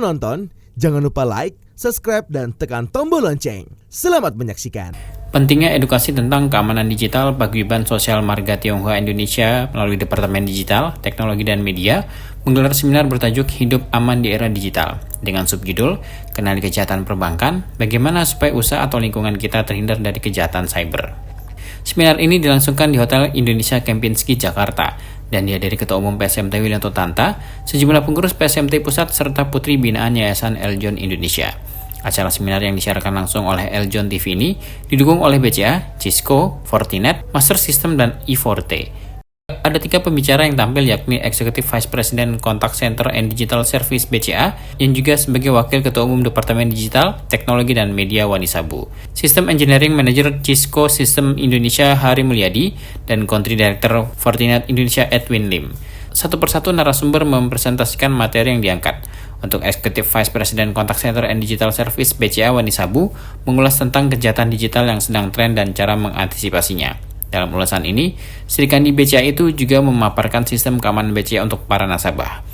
menonton, jangan lupa like, subscribe, dan tekan tombol lonceng. Selamat menyaksikan. Pentingnya edukasi tentang keamanan digital Paguyuban Sosial Marga Tionghoa Indonesia melalui Departemen Digital, Teknologi dan Media menggelar seminar bertajuk Hidup Aman di Era Digital dengan subjudul Kenali Kejahatan Perbankan, Bagaimana Supaya Usaha atau Lingkungan Kita Terhindar dari Kejahatan Cyber. Seminar ini dilangsungkan di Hotel Indonesia Kempinski, Jakarta dan dihadiri Ketua Umum PSMT Wilanto Tanta, sejumlah pengurus PSMT Pusat serta Putri Binaan Yayasan Eljon Indonesia. Acara seminar yang disiarkan langsung oleh Eljon TV ini didukung oleh BCA, Cisco, Fortinet, Master System, dan E4T. Ada 3 pembicara yang tampil yakni Executive Vice President Contact Center and Digital Service BCA yang juga sebagai Wakil Ketua Umum Departemen Digital, Teknologi dan Media Wani Sabu, System Engineering Manager Cisco System Indonesia Hari Mulyadi, dan Country Director Fortinet Indonesia Edwin Lim. Satu persatu narasumber mempresentasikan materi yang diangkat. Untuk Executive Vice President Contact Center and Digital Service BCA Wani Sabu mengulas tentang kejahatan digital yang sedang tren dan cara mengantisipasinya. Dalam ulasan ini, Sri Kandi BCA itu juga memaparkan sistem keamanan BCA untuk para nasabah.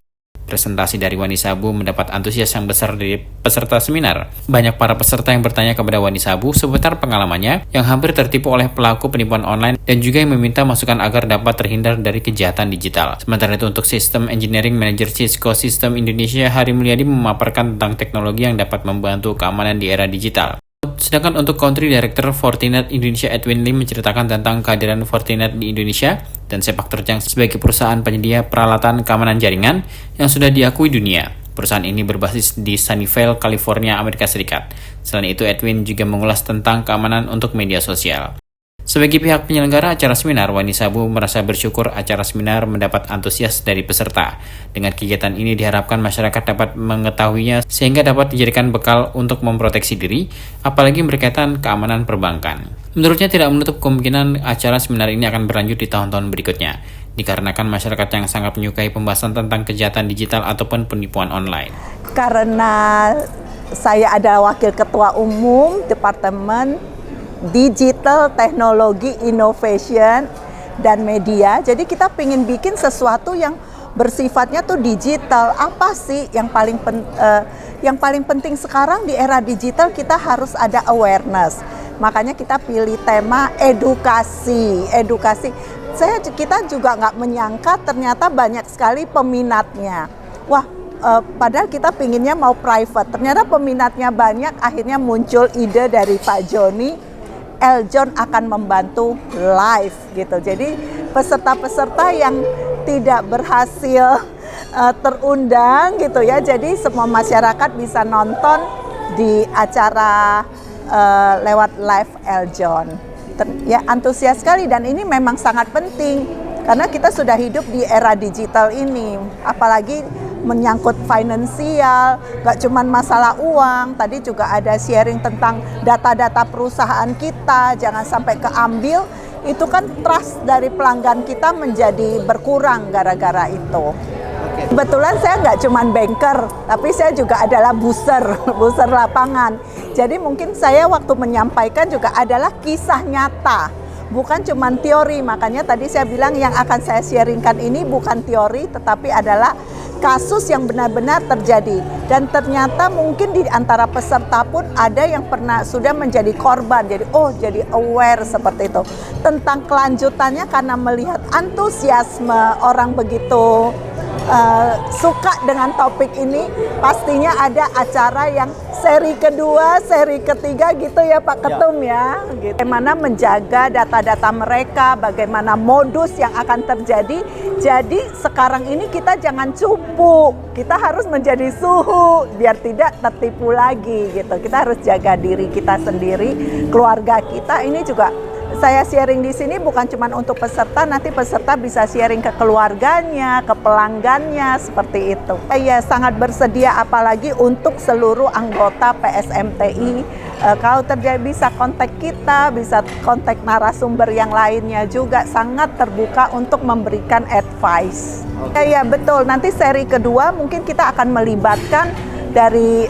Presentasi dari Wani Sabu mendapat antusias yang besar dari peserta seminar. Banyak para peserta yang bertanya kepada Wani Sabu seputar pengalamannya yang hampir tertipu oleh pelaku penipuan online dan juga yang meminta masukan agar dapat terhindar dari kejahatan digital. Sementara itu untuk Sistem Engineering Manager Cisco System Indonesia Hari Mulyadi memaparkan tentang teknologi yang dapat membantu keamanan di era digital. Sedangkan untuk Country Director Fortinet Indonesia Edwin Lim menceritakan tentang kehadiran Fortinet di Indonesia dan sepak terjang sebagai perusahaan penyedia peralatan keamanan jaringan yang sudah diakui dunia. Perusahaan ini berbasis di Sunnyvale, California, Amerika Serikat. Selain itu, Edwin juga mengulas tentang keamanan untuk media sosial. Sebagai pihak penyelenggara acara seminar, Wani Sabu merasa bersyukur acara seminar mendapat antusias dari peserta. Dengan kegiatan ini diharapkan masyarakat dapat mengetahuinya sehingga dapat dijadikan bekal untuk memproteksi diri, apalagi berkaitan keamanan perbankan. Menurutnya tidak menutup kemungkinan acara seminar ini akan berlanjut di tahun-tahun berikutnya, dikarenakan masyarakat yang sangat menyukai pembahasan tentang kejahatan digital ataupun penipuan online. Karena saya adalah Wakil Ketua Umum Departemen Digital, Teknologi, Innovation, dan Media. Jadi kita pengen bikin sesuatu yang bersifatnya tuh digital. Apa sih yang paling penting sekarang di era digital? Kita harus ada awareness. Makanya kita pilih tema edukasi. Kita juga nggak menyangka ternyata banyak sekali peminatnya. Wah, padahal kita pinginnya mau private. Ternyata peminatnya banyak. Akhirnya muncul ide dari Pak Joni. Eljon akan membantu live gitu. Jadi peserta-peserta yang tidak berhasil terundang gitu ya. Jadi semua masyarakat bisa nonton di acara lewat live Eljon. Ya antusias sekali dan ini memang sangat penting karena kita sudah hidup di era digital ini. Apalagi menyangkut finansial, gak cuma masalah uang, tadi juga ada sharing tentang data-data perusahaan kita, jangan sampai keambil, itu kan trust dari pelanggan kita menjadi berkurang gara-gara itu. Kebetulan saya nggak cuma banker, tapi saya juga adalah booster lapangan. Jadi mungkin saya waktu menyampaikan juga adalah kisah nyata, bukan cuma teori. Makanya tadi saya bilang yang akan saya sharingkan ini bukan teori, tetapi adalah kasus yang benar-benar terjadi. Dan ternyata mungkin di antara peserta pun ada yang pernah sudah menjadi korban. Jadi aware seperti itu. Tentang kelanjutannya karena melihat antusiasme orang begitu suka dengan topik ini, pastinya ada acara yang seri kedua, seri ketiga gitu ya Pak Ketum ya. Gitu. Bagaimana menjaga data-data mereka, bagaimana modus yang akan terjadi. Jadi sekarang ini kita jangan cupu, kita harus menjadi suhu biar tidak tertipu lagi gitu. Kita harus jaga diri kita sendiri, keluarga kita. Ini juga saya sharing di sini bukan cuma untuk peserta, nanti peserta bisa sharing ke keluarganya, ke pelanggannya, seperti itu. Ya sangat bersedia apalagi untuk seluruh anggota PSMTI. Kalau terjadi bisa kontak kita, bisa kontak narasumber yang lainnya juga, sangat terbuka untuk memberikan advice. Ya betul, nanti seri kedua mungkin kita akan melibatkan dari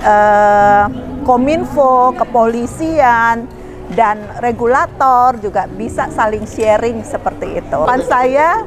Kominfo, kepolisian, dan regulator juga bisa saling sharing seperti itu. Saya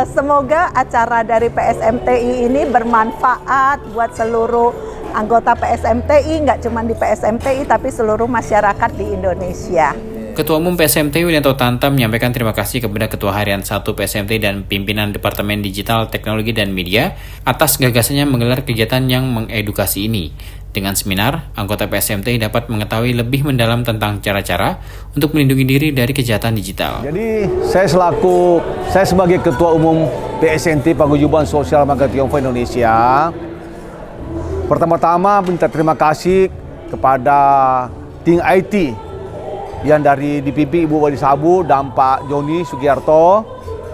Semoga acara dari PSMTI ini bermanfaat buat seluruh anggota PSMTI, nggak cuma di PSMTI tapi seluruh masyarakat di Indonesia. Ketua Umum PSMTI Widianto Tanta menyampaikan terima kasih kepada Ketua Harian 1 PSMTI dan pimpinan Departemen Digital, Teknologi, dan Media atas gagasannya menggelar kegiatan yang mengedukasi ini. Dengan seminar, anggota PSMTI dapat mengetahui lebih mendalam tentang cara-cara untuk melindungi diri dari kejahatan digital. Jadi saya sebagai Ketua Umum PSMTI Paguyuban Sosial Marga Tionghoa Indonesia, pertama-tama minta terima kasih kepada tim IT yang dari dipimpin Ibu Wali Sabu dan Pak Joni Sugiarto,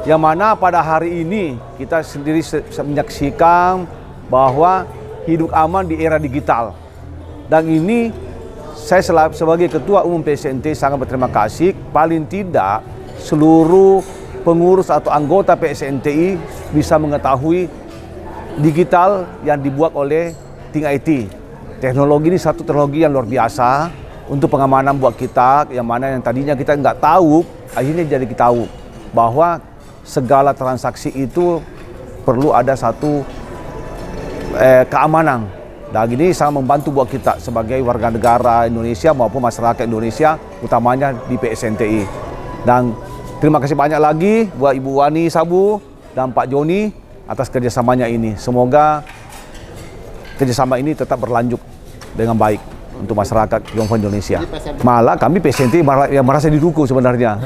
yang mana pada hari ini kita sendiri menyaksikan bahwa hidup aman di era digital. Dan ini saya sebagai Ketua Umum PSMTI sangat berterima kasih, paling tidak seluruh pengurus atau anggota PSMTI bisa mengetahui digital yang dibuat oleh tim IT. Teknologi ini satu teknologi yang luar biasa untuk pengamanan buat kita, yang mana yang tadinya kita nggak tahu, akhirnya jadi kita tahu bahwa segala transaksi itu perlu ada satu keamanan. Dan ini sangat membantu buat kita sebagai warga negara Indonesia maupun masyarakat Indonesia, utamanya di PSMTI. Dan terima kasih banyak lagi buat Ibu Wani Sabu dan Pak Joni atas kerjasamanya ini. Semoga kerjasama ini tetap berlanjut dengan baik untuk masyarakat Tionghoa Indonesia. Malah kami PSMTI yang merasa didukung sebenarnya.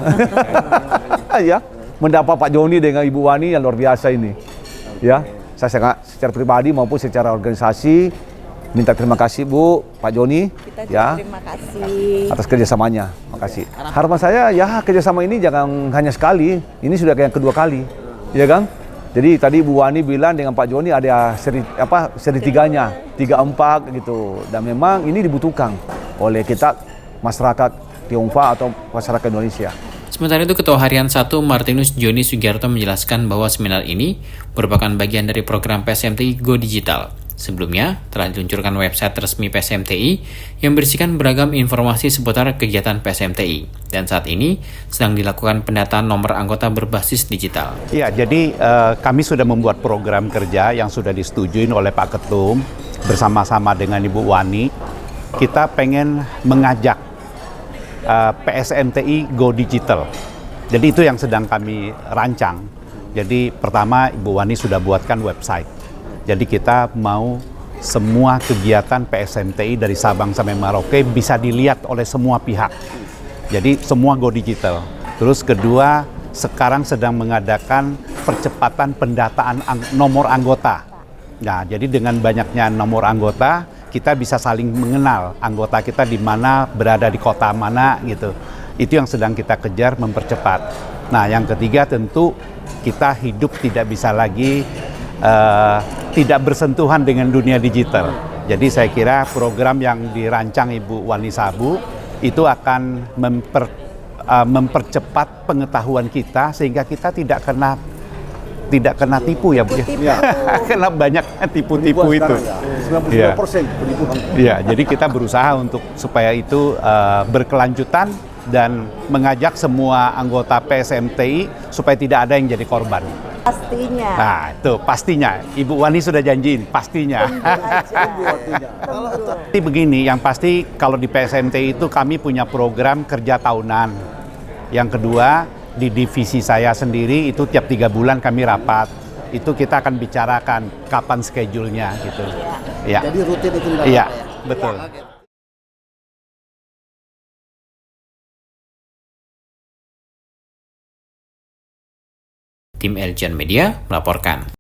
Ya, mendapat Pak Joni dengan Ibu Wani yang luar biasa ini. Ya, saya sangat secara pribadi maupun secara organisasi minta terima kasih Bu, Pak Joni. Kita juga terima kasih atas kerjasamanya. Makasih. Harapan saya ya kerjasama ini jangan hanya sekali, ini sudah yang kedua kali, ya kan? Jadi tadi Bu Wani bilang dengan Pak Joni ada seri tiganya, 3-4 gitu. Dan memang ini dibutuhkan oleh kita masyarakat Tionghoa atau masyarakat Indonesia. Sementara itu, Ketua Harian 1 Martinus Joni Sugiarto menjelaskan bahwa seminar ini merupakan bagian dari program PSMTI Go Digital. Sebelumnya, telah diluncurkan website resmi PSMTI yang berisikan beragam informasi seputar kegiatan PSMTI. Dan saat ini sedang dilakukan pendataan nomor anggota berbasis digital. Ya, jadi kami sudah membuat program kerja yang sudah disetujui oleh Pak Ketum bersama-sama dengan Ibu Wani. Kita pengen mengajak PSMTI Go Digital. Jadi itu yang sedang kami rancang. Jadi pertama Ibu Wani sudah buatkan website. Jadi kita mau semua kegiatan PSMTI dari Sabang sampai Merauke bisa dilihat oleh semua pihak. Jadi semua go digital. Terus kedua, sekarang sedang mengadakan percepatan pendataan nomor anggota. Nah, jadi dengan banyaknya nomor anggota, kita bisa saling mengenal anggota kita di mana, berada di kota mana gitu. Itu yang sedang kita kejar mempercepat. Nah, yang ketiga tentu kita hidup tidak bisa lagi tidak bersentuhan dengan dunia digital. Jadi saya kira program yang dirancang Ibu Wani Sabu itu akan mempercepat pengetahuan kita sehingga kita tidak kena tipu ya Bu. Kena banyak tipu-tipu itu. 92% penipuan. Ya, jadi kita berusaha untuk supaya itu berkelanjutan dan mengajak semua anggota PSMTI supaya tidak ada yang jadi korban. pastinya. Nah, itu pastinya. Ibu Wani sudah janjiin, pastinya. Jadi begini, yang pasti kalau di PSMTI itu kami punya program kerja tahunan. Yang kedua, di divisi saya sendiri itu tiap 3 bulan kami rapat. Itu kita akan bicarakan kapan schedule-nya gitu. Ya. Jadi rutin itu dilakukan. Iya, betul. Tim Eljan Media melaporkan.